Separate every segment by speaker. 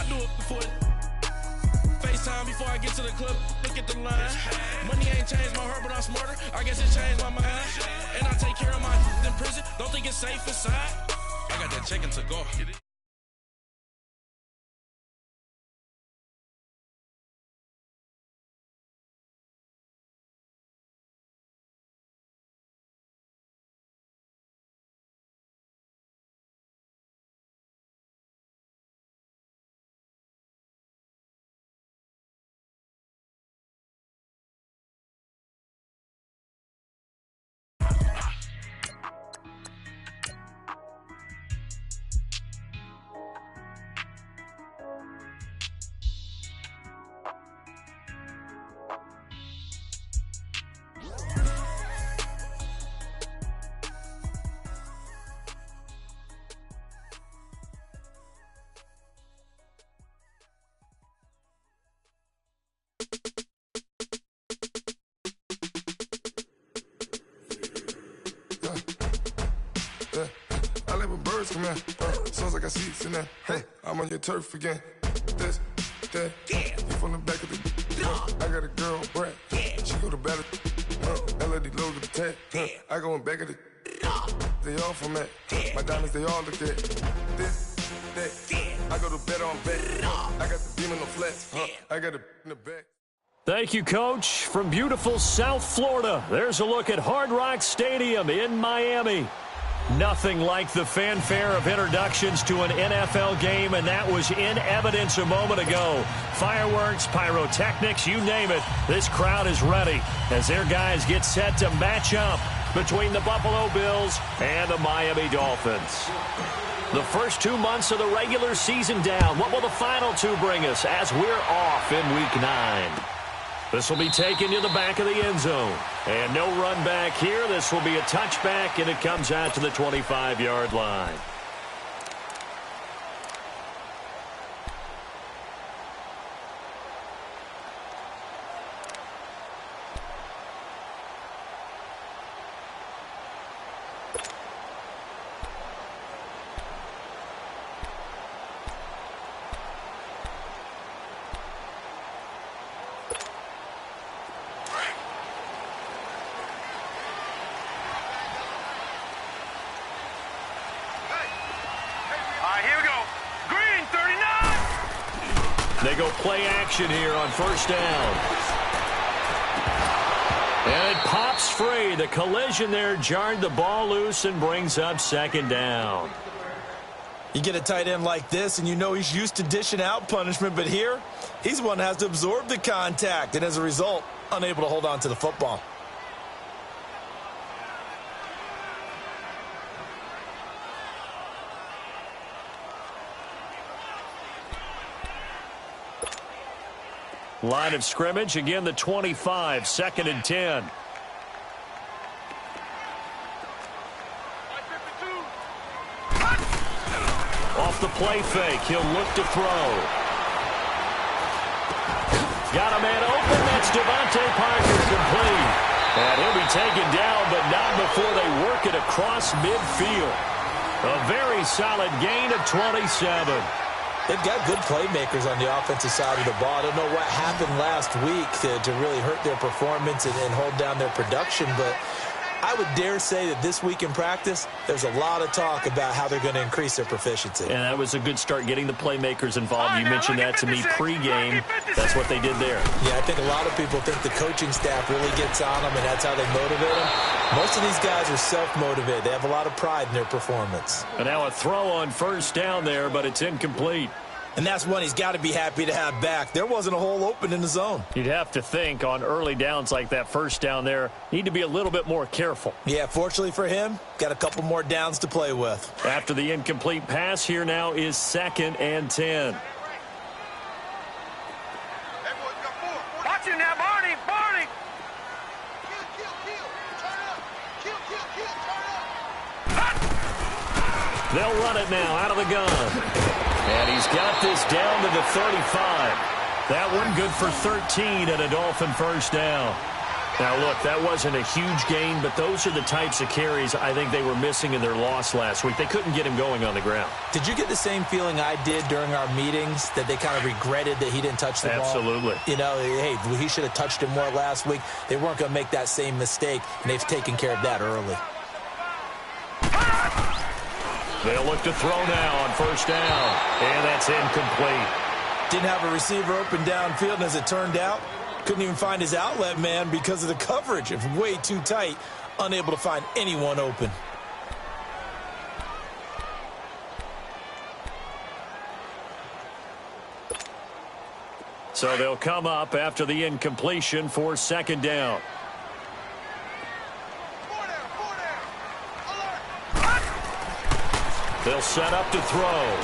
Speaker 1: do it before FaceTime before I get to the club. Look at the line. Money ain't changed my heart, but I'm smarter. I guess it changed my mind. And I take care of my in prison. Don't think it's safe inside. I got that chicken to go.
Speaker 2: I like when birds come in. Sounds like I see seats in there. Hey, I'm on your turf again. This, that, you from the back of the. I got a girl, Brad. She go to battle. LED logo the tag. I go in back of the. They all from that. My diamonds, they all look at. This, that. I go to bed on bed. I got the demon on flats. I got it in the back.
Speaker 3: Thank you, Coach. From beautiful South Florida, there's a look at Hard Rock Stadium in Miami. Nothing like the fanfare of introductions to an NFL game, and that was in evidence a moment ago. Fireworks, pyrotechnics, you name it. This crowd is ready as their guys get set to match up between the Buffalo Bills and the Miami Dolphins. The first 2 months of the regular season down. What will the final two bring us as we're off in Week 9? This will be taken to the back of the end zone. And no run back here. This will be a touchback, and it comes out to the 25-yard line. They go play action here on first down. And it pops free. The collision there jarred the ball loose and brings up second down.
Speaker 4: You get a tight end like this, and you know he's used to dishing out punishment, but here, he's the one that has to absorb the contact, and as a result, unable to hold on to the football.
Speaker 3: Line of scrimmage, again the 25, 2nd and 10. Off the play fake, he'll look to throw. Got a man open, that's Devontae Parker, complete. And he'll be taken down, but not before they work it across midfield. A very solid gain of 27.
Speaker 4: They've got good playmakers on the offensive side of the ball. I don't know what happened last week to really hurt their performance and hold down their production, but I would dare say that this week in practice, there's a lot of talk about how they're going to increase their proficiency.
Speaker 3: And that was a good start, getting the playmakers involved. You mentioned that to me pregame. That's what they did there.
Speaker 4: Yeah, I think a lot of people think the coaching staff really gets on them, and that's how they motivate them. Most of these guys are self-motivated. They have a lot of pride in their performance.
Speaker 3: And now a throw on first down there, but it's incomplete.
Speaker 4: And that's one he's got to be happy to have back. There wasn't a hole open in the zone.
Speaker 3: You'd have to think on early downs like that first down there, need to be a little bit more careful.
Speaker 4: Yeah, fortunately for him, got a couple more downs to play with.
Speaker 3: After the incomplete pass, here now is 2nd and 10.
Speaker 5: Watch him now, Barney! Barney!
Speaker 3: They'll run it now out of the gun. And he's got this down to the 35. That one good for 13 and a Dolphin first down. Now, look, that wasn't a huge gain, but those are the types of carries I think they were missing in their loss last week. They couldn't get him going on the ground.
Speaker 4: Did you get the same feeling I did during our meetings, that they kind of regretted that he didn't touch the ball?
Speaker 3: Absolutely.
Speaker 4: You know, hey, he should have touched it more last week. They weren't going to make that same mistake, and they've taken care of that early.
Speaker 3: They'll look to throw now on first down, and that's incomplete.
Speaker 4: Didn't have a receiver open downfield, and as it turned out, couldn't even find his outlet man because of the coverage. It was way too tight, unable to find anyone open.
Speaker 3: So they'll come up after the incompletion for second down. They'll set up to throw.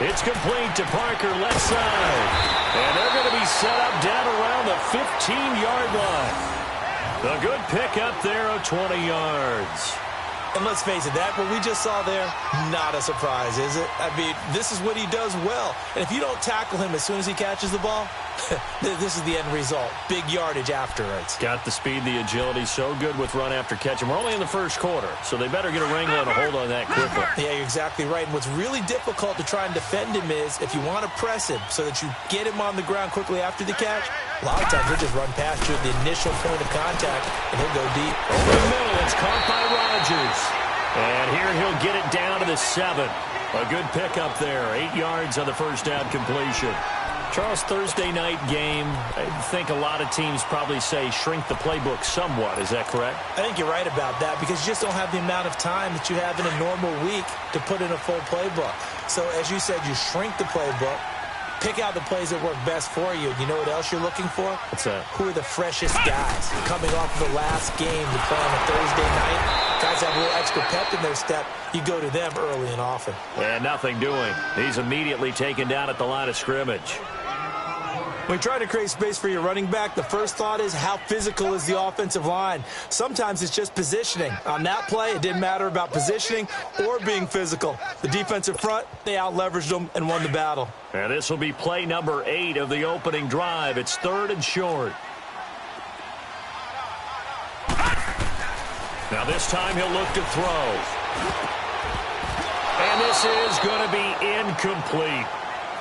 Speaker 3: It's complete to Parker, left side. And they're going to be set up down around the 15-yard line. A good pickup there of 20 yards.
Speaker 4: And let's face it, that what we just saw there, not a surprise, is it? I mean, this is what he does well. And if you don't tackle him as soon as he catches the ball, this is the end result. Big yardage afterwards.
Speaker 3: Got the speed, the agility, so good with run after catch. And we're only in the first quarter, so they better get a wrangle and a hold on that quickly.
Speaker 4: Yeah, you're exactly right. And what's really difficult to try and defend him is if you want to press him so that you get him on the ground quickly after the catch, a lot of times he'll just run past you at the initial point of contact, and he'll go deep.
Speaker 3: Over the middle, it's caught by Rodgers. And here he'll get it down to the 7. A good pickup there. 8 yards on the first down completion. Charles, Thursday night game, I think a lot of teams probably say shrink the playbook somewhat. Is that correct?
Speaker 4: I think you're right about that because you just don't have the amount of time that you have in a normal week to put in a full playbook. So as you said, you shrink the playbook, pick out the plays that work best for you. You know what else you're looking for?
Speaker 3: What's that?
Speaker 4: Who are the freshest guys coming off of the last game to play on a Thursday night? Guys have a little extra pep in their step. You go to them early and often.
Speaker 3: And nothing doing. He's immediately taken down at the line of scrimmage.
Speaker 4: When you try to create space for your running back, the first thought is how physical is the offensive line. Sometimes it's just positioning. On that play, it didn't matter about positioning or being physical. The defensive front, they out-leveraged them and won the battle.
Speaker 3: And this will be play number 8 of the opening drive. It's 3rd and short. Now this time he'll look to throw. And this is going to be incomplete.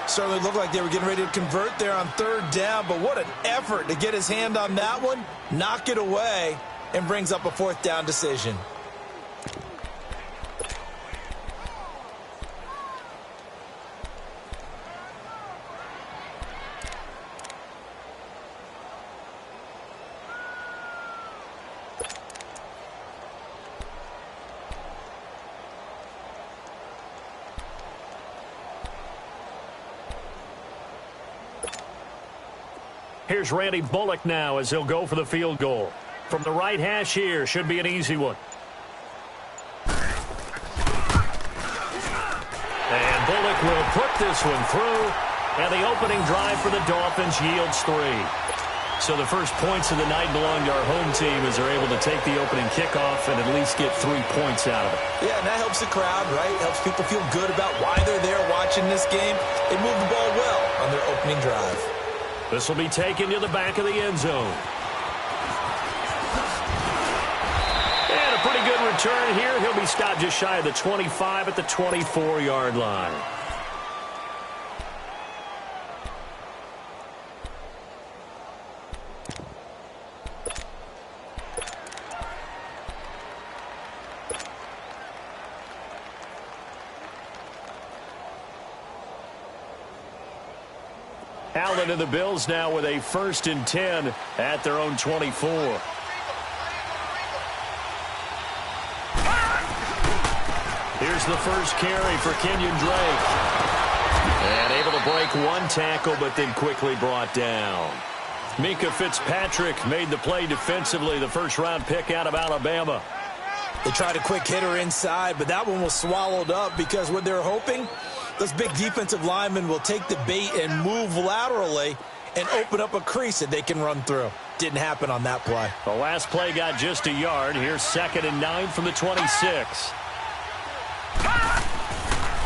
Speaker 4: Certainly looked like they were getting ready to convert there on 3rd down, but what an effort to get his hand on that one, knock it away, and brings up a 4th down decision.
Speaker 3: Here's Randy Bullock now as he'll go for the field goal. From the right hash here, should be an easy one. And Bullock will put this one through, and the opening drive for the Dolphins yields 3. So the first points of the night belong to our home team as they're able to take the opening kickoff and at least get 3 points out of it.
Speaker 4: Yeah, and that helps the crowd, right? Helps people feel good about why they're there watching this game. They moved the ball well on their opening drive.
Speaker 3: This will be taken to the back of the end zone. And a pretty good return here. He'll be stopped just shy of the 25 at the 24-yard line. Allen and the Bills now with a 1st and 10 at their own 24. Here's the first carry for Kenyon Drake. And able to break 1 tackle, but then quickly brought down. Minka Fitzpatrick made the play defensively, the first-round pick out of Alabama.
Speaker 4: They tried a quick hitter inside, but that one was swallowed up because what they're hoping, those big defensive linemen will take the bait and move laterally and open up a crease that they can run through. Didn't happen on that play.
Speaker 3: The last play got just a yard. Here's 2nd and 9 from the 26.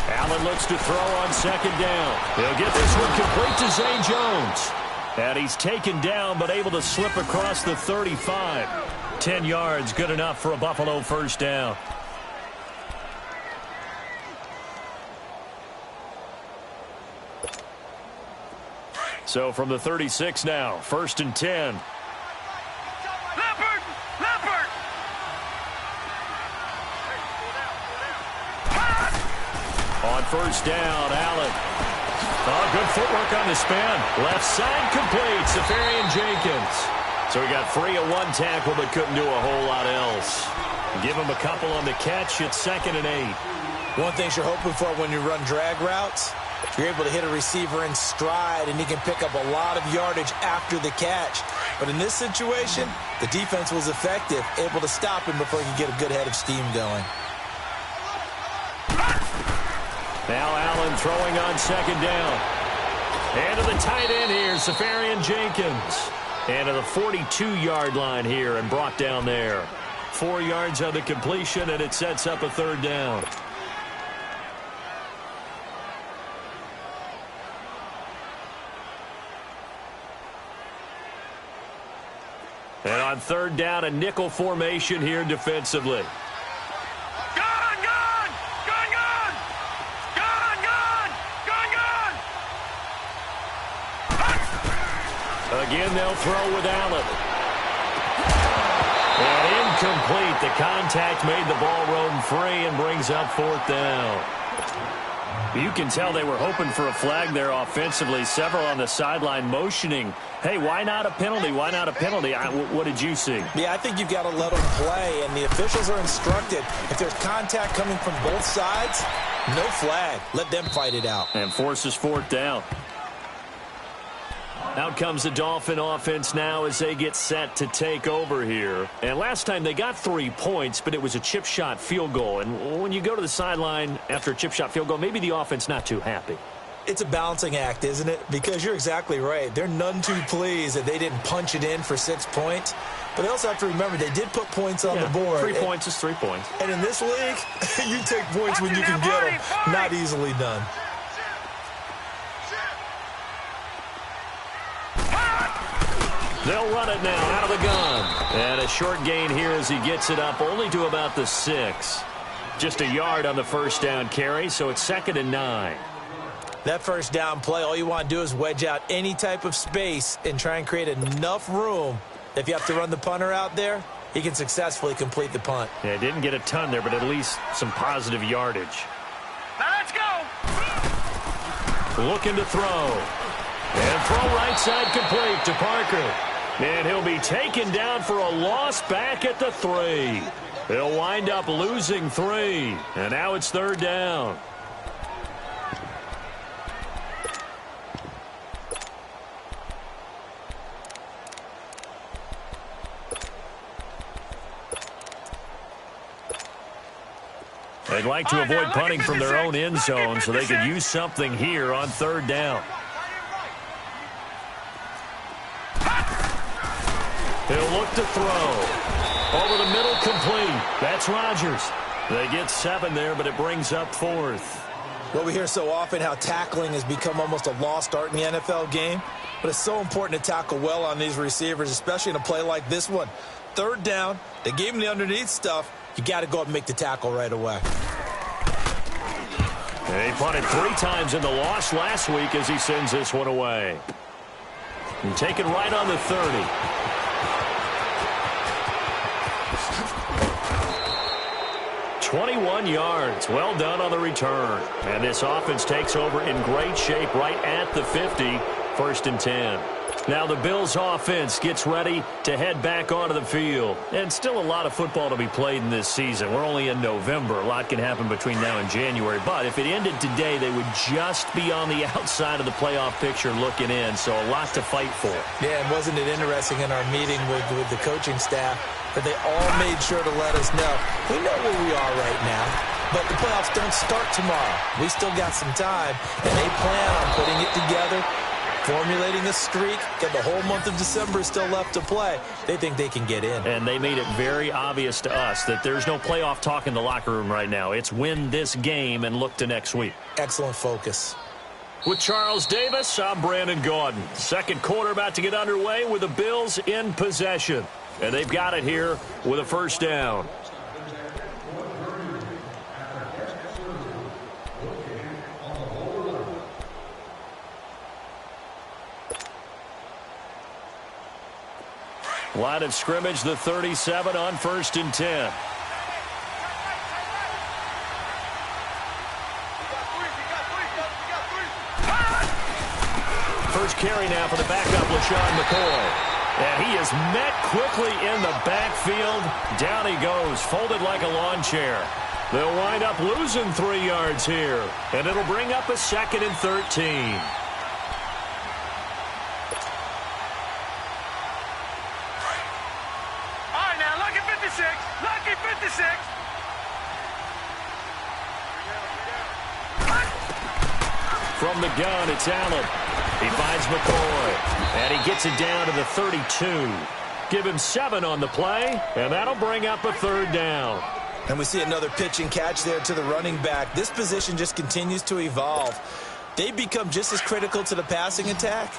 Speaker 3: Allen looks to throw on 2nd down. He'll get this one complete to Zay Jones. And he's taken down but able to slip across the 35. 10 yards, good enough for a Buffalo first down. So from the 36 now, 1st and 10.
Speaker 5: Leopard! Leopard!
Speaker 3: On first down, Allen. Oh, good footwork on the spin. Left side complete, Safarian Jenkins. So he got free of one tackle but couldn't do a whole lot else. Give him a couple on the catch. It's 2nd and 8.
Speaker 4: One thing you're hoping for when you run drag routes, you're able to hit a receiver in stride, and he can pick up a lot of yardage after the catch. But in this situation, the defense was effective, able to stop him before he could get a good head of steam going.
Speaker 3: Now Allen throwing on 2nd down. And to the tight end here, Safarian Jenkins. And to the 42-yard line here and brought down there. 4 yards on the completion, and it sets up a 3rd down. And on 3rd down, a nickel formation here defensively.
Speaker 5: Gun! Gun! Gun! Gun! Gun! Gun! Gun! Gun!
Speaker 3: Again, they'll throw with Allen. And incomplete. The contact made the ball roam free and brings up 4th down. You can tell they were hoping for a flag there offensively. Several on the sideline motioning, hey, why not a penalty? Why not a penalty? What did you see?
Speaker 4: Yeah, I think you've got to let them play, and the officials are instructed. If there's contact coming from both sides, no flag. Let them fight it out.
Speaker 3: And forces 4th down. Out comes the Dolphin offense now as they get set to take over here. And last time they got 3 points, but it was a chip shot field goal. And when you go to the sideline after a chip shot field goal, maybe the offense not too happy.
Speaker 4: It's a balancing act, isn't it? Because you're exactly right. They're none too pleased that they didn't punch it in for 6 points. But they also have to remember they did put points on the board.
Speaker 3: 3 points is 3 points.
Speaker 4: And in this league, you take points when you can get them. Not easily done.
Speaker 3: They'll run it now out of the gun. And a short gain here as he gets it up only to about the 6. Just a yard on the first down carry, so it's 2nd and 9.
Speaker 4: That first down play, all you want to do is wedge out any type of space and try and create enough room. If you have to run the punter out there, he can successfully complete the punt.
Speaker 3: Yeah, didn't get a ton there, but at least some positive yardage.
Speaker 5: Now let's go!
Speaker 3: Looking to throw. And throw right side complete to Parker. And he'll be taken down for a loss back at the 3. They'll wind up losing 3. And now it's 3rd down. They'd like to avoid punting from their own end zone so they could use something here on 3rd down. He'll look to throw. Over the middle, complete. That's Rodgers. They get 7 there, but it brings up 4th.
Speaker 4: Well, we hear so often how tackling has become almost a lost art in the NFL game. But it's so important to tackle well on these receivers, especially in a play like this one. 3rd down, they gave him the underneath stuff. You got to go up and make the tackle right away.
Speaker 3: They punted 3 times in the loss last week as he sends this one away. And taken right on the 30. $21 yards. Well done on the return. And this offense takes over in great shape right at the 50. 1st and 10. Now the Bills offense gets ready to head back onto the field. And still a lot of football to be played in this season. We're only in November. A lot can happen between now and January. But if it ended today, they would just be on the outside of the playoff picture looking in. So a lot to fight for.
Speaker 4: Yeah, and wasn't it interesting in our meeting with the coaching staff that they all made sure to let us know, we know where we are right now, but the playoffs don't start tomorrow. We still got some time, and they plan on putting it together, formulating a streak, and the whole month of December is still left to play. They think they can get in.
Speaker 3: And they made it very obvious to us that there's no playoff talk in the locker room right now. It's win this game and look to next week.
Speaker 4: Excellent focus.
Speaker 3: With Charles Davis, I'm Brandon Gaudin. Second quarter about to get underway with the Bills in possession. And they've got it here with a first down. Line of scrimmage, the 37 on 1st and 10. First carry now for the backup, LaShawn McCoy. And he is met quickly in the backfield. Down he goes, folded like a lawn chair. They'll wind up losing 3 yards here. And it'll bring up a 2nd and 13. From the gun, it's Allen. He finds McCoy, and he gets it down to the 32. Give him 7 on the play, and that'll bring up a 3rd down.
Speaker 4: And we see another pitch and catch there to the running back. This position just continues to evolve. They become just as critical to the passing attack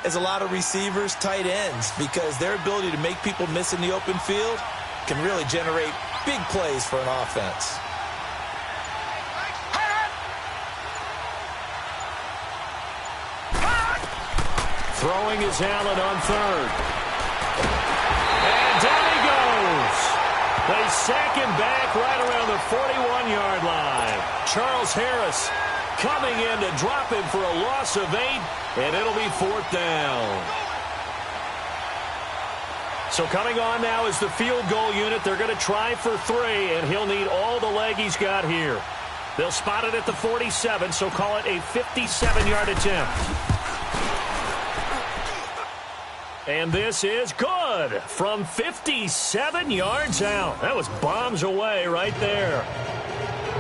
Speaker 4: as a lot of receivers, tight ends, because their ability to make people miss in the open field can really generate big plays for an offense.
Speaker 3: Throwing is Allen on 3rd. And down he goes. They sack him back right around the 41-yard line. Charles Harris coming in to drop him for a loss of 8, and it'll be 4th down. So coming on now is the field goal unit. They're going to try for 3, and he'll need all the leg he's got here. They'll spot it at the 47, so call it a 57-yard attempt. And this is good from 57 yards out. That was bombs away right there.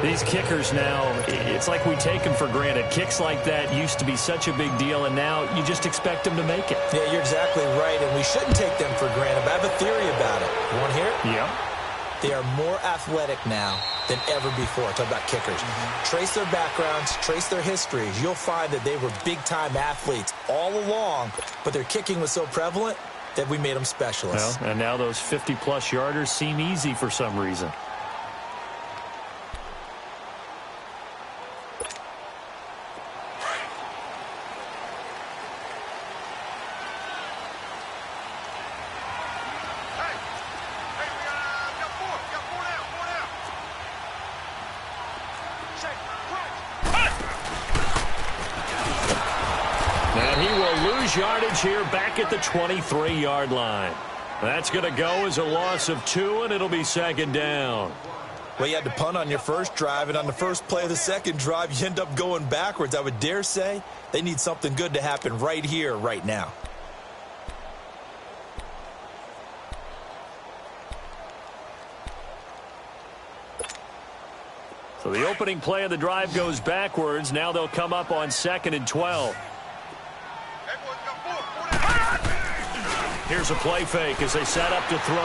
Speaker 3: These kickers now, it's like we take them for granted. Kicks like that used to be such a big deal, and now you just expect them to make it.
Speaker 4: Yeah, you're exactly right, and we shouldn't take them for granted. But I have a theory about it. You want to hear it?
Speaker 3: Yeah.
Speaker 4: They are more athletic now than ever before. Talk about kickers. Trace their backgrounds, trace their histories. You'll find that they were big-time athletes all along, but their kicking was so prevalent that we made them specialists.
Speaker 3: Well, and now those 50-plus yarders seem easy for some reason. Yardage here back at the 23-yard line. That's going to go as a loss of 2, and it'll be 2nd down.
Speaker 4: Well, you had to punt on your first drive, and on the first play of the second drive, you end up going backwards. I would dare say they need something good to happen right here, right now.
Speaker 3: So the opening play of the drive goes backwards. Now they'll come up on 2nd and 12. Here's a play fake as they set up to throw.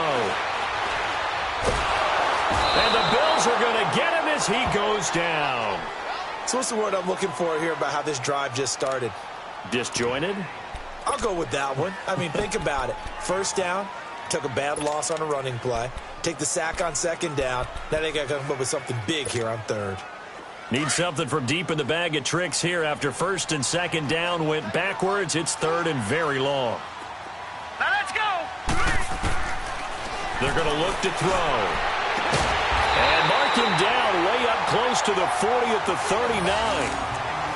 Speaker 3: And the Bills are going to get him as he goes down.
Speaker 4: So what's the word I'm looking for here about how this drive just started?
Speaker 3: Disjointed?
Speaker 4: I'll go with that one. I mean, think about it. First down, took a bad loss on a running play. Take the sack on 2nd down. Now they got to come up with something big here on 3rd.
Speaker 3: Need something from deep in the bag of tricks here after 1st and 2nd down went backwards. It's 3rd and very long.
Speaker 5: Now let's go.
Speaker 3: They're going to look to throw. And mark him down way up close to the 40 at the 39.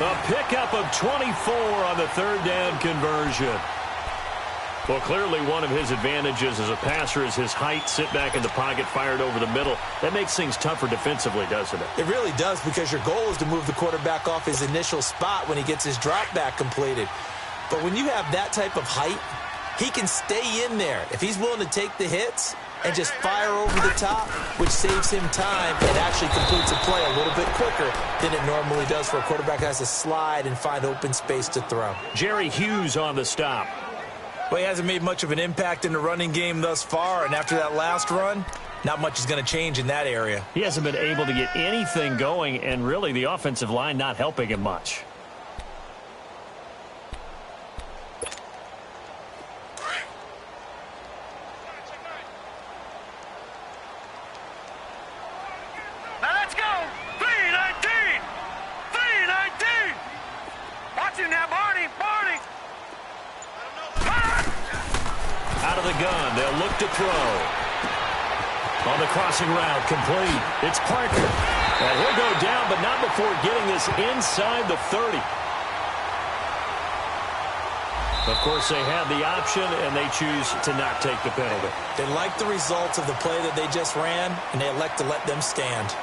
Speaker 3: A pickup of 24 on the 3rd down conversion. Well, clearly one of his advantages as a passer is his height, sit back in the pocket, fired over the middle. That makes things tougher defensively, doesn't it?
Speaker 4: It really does, because your goal is to move the quarterback off his initial spot when he gets his drop back completed. But when you have that type of height, he can stay in there if he's willing to take the hits and just fire over the top, which saves him time and actually completes a play a little bit quicker than it normally does for a quarterback who has to slide and find open space to throw.
Speaker 3: Jerry Hughes on the stop.
Speaker 4: Well, he hasn't made much of an impact in the running game thus far, and after that last run, not much is going to change in that area.
Speaker 3: He hasn't been able to get anything going, and really the offensive line not helping him much. the gun. They'll look to throw. On the crossing route, complete. It's Parker. And he'll go down, but not before getting this inside the 30. Of course, they had the option, and they choose to not take the penalty.
Speaker 4: They like the results of the play that they just ran, and they elect to let them stand.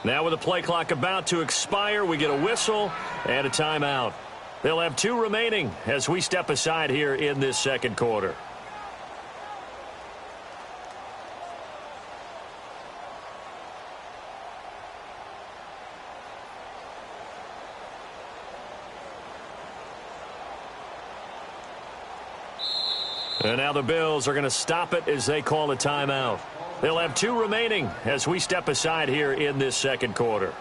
Speaker 3: Now with the play clock about to expire, we get a whistle and a timeout. They'll have 2 remaining as we step aside here in this second quarter. And now the Bills are going to stop it as they call a timeout. They'll have 2 remaining as we step aside here in this second quarter.